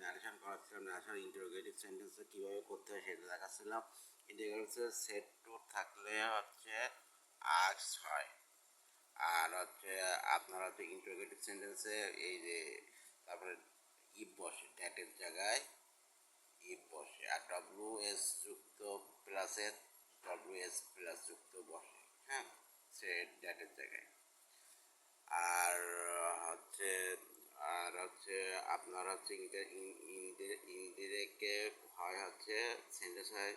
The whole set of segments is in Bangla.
ন্যারেশন করাচ্ছিলাম, ন্যারেশন ইন্টারোগেটিভ সেন্টেন্সে কীভাবে করতে হয় সেটা দেখাচ্ছিলাম। ইন্টারোগেটিভ সেট টু থাকলে হচ্ছে আস্ক হয়, আর হচ্ছে আপনার হচ্ছে ইন্টারোগেটিভ সেন্টেন্সে এই যে তারপরে ইফ বসে, ড্যাটের জায়গায় ইফ বসে, আর WS যুক্ত প্লাসে WS প্লাস যুক্ত বসে, হ্যাঁ, সে ড্যাটের জায়গায়। আর হচ্ছে আপনার হচ্ছে ইনডিরেক্টে হয় হচ্ছে সেন্টেন্স হয়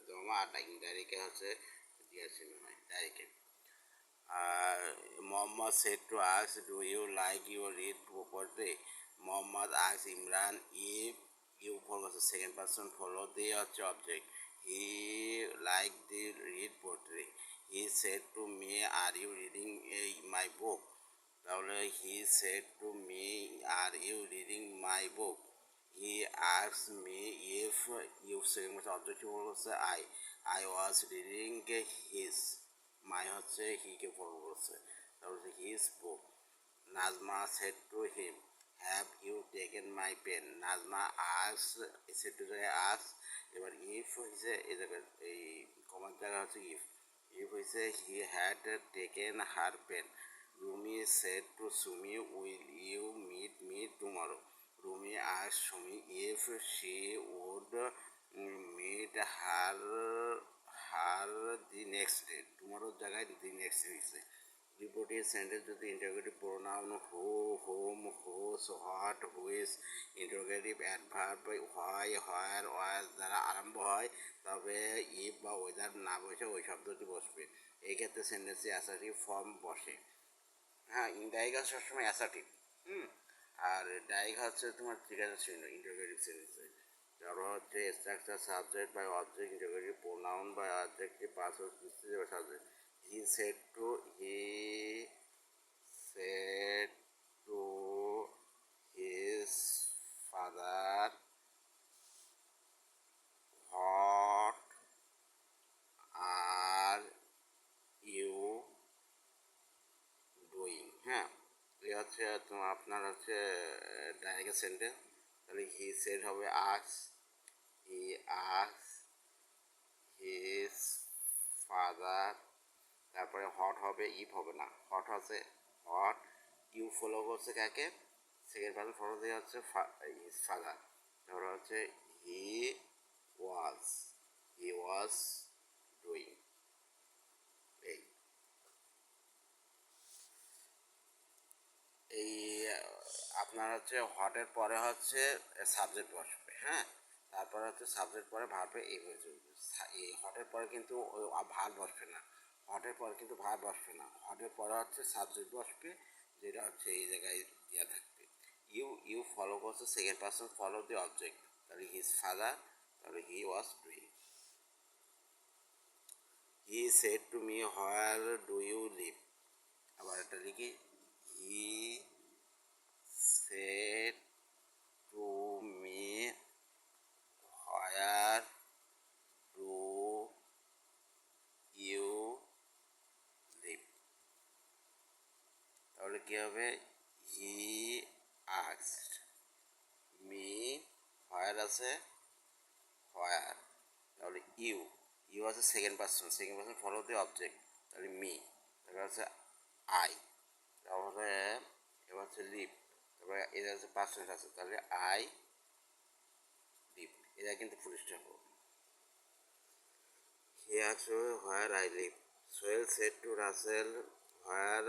দমা, আর ইনডাইরেক্টে হচ্ছে ডিয়াসিন হয় ডাইরেক্টে। আর Mohammad said to ask, do you like your read poetry? Mohammad asked Imran if you follow the second person follow the object. He liked the read poetry. He said to me, are you reading my book? তাহলে he said to me, are you reading my book? He asked me if you second person object হচ্ছে I was reading his, মাই হচ্ছে হিকে ফলো করছে, তারপরে his book. Nazma said to him, have you taken my pen? Nazma আস, সেড টু জায়গায় আস, এবার ইফ হয়েছে এই জায়গায় এই কমার জায়গা হচ্ছে ইফ হয়েছে he had taken her pen. Rumi said to Sumi, will you meet me tomorrow? Rumi আস Sumi if she would meet her the next day. টুমোরোর জায়গায় দি নেক্সট ডে হয়েছে। রিপোর্টিভ সেন্টেন্স যদি interrogative pronoun who, whom, whose, what, which, interrogative adverb হয়, হোয়ার, ওয়াজ দ্বারা আরম্ভ হয়, তবে ইফ বা ওয়েদার না বসে ওই শব্দটি বসবে। এই ক্ষেত্রে সেন্টেন্সে অ্যাসার্টিভ ফর্ম বসে। হ্যাঁ, ইনডাইরেক্ট সবসময় অ্যাসার্টিভ, আর ডাইরেক্ট হচ্ছে তোমার ঠিক আছে ইন্টারোগেটিভ সেন্টেন্সে। তারপর হচ্ছে structure subject by object, interrogative pronoun by objective person subject. He said to his father what are you doing? হ্যাঁ, এই হচ্ছে তোমার আপনার হচ্ছে ডাইরেক্ট সেন্টেন্স। তাহলে হি সেড হবে আক্স, হি আক্স হিজ ফাদার, তারপরে হট হবে, ইফ হবে না, হট হচ্ছে হট। ইউ ফলো করছে কাকে? সেকেন্ড পার্সন ফলো দিয়ে হচ্ছে হিজ ফাদার। তারপরে হচ্ছে হি ওয়াজ ডুইং। এই এই আপনার হচ্ছে হটের পরে হচ্ছে সাবজেক্ট বসবে, হ্যাঁ, তারপরে হচ্ছে সাবজেক্ট পরে ভার্বে এই হয়ে চলবে। এই হটের পরে কিন্তু ভার বসবে না, হটের পরে কিন্তু ভার বসবে না, হটের পরে হচ্ছে সাবজেক্ট বসবে, যেটা হচ্ছে এই জায়গায় দেওয়া থাকবে। ইউ ফলো করছে second person follow the object, তাহলে হিজ ফাদার, তাহলে he was doing. He said to me where do you live? আবার একটা লিখি, হি said to me where do you live? তাহলে কি হবে? হি asked me where আছে where, তাহলে ইউ আছে second person follow the object, তাহলে মি, তারপরে আছে আই, তারপরে এবার হচ্ছে লিভ, তারপরে এটা হচ্ছে পার্সন আছে, তাহলে আই লিভ, এটা কিন্তু ফুল স্টপ হবে। He asked where I live. Sohel said to Rasel where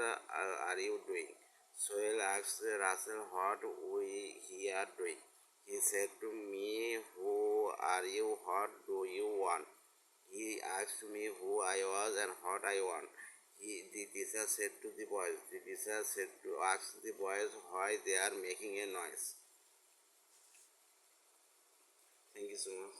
are you doing? Sohel asked Rasel what he are doing? He said to me who are you what do you want? He asked me who I was and what I want. The teacher said to the boys. The teacher said to ask the boys why they are making a noise. Thank you so much.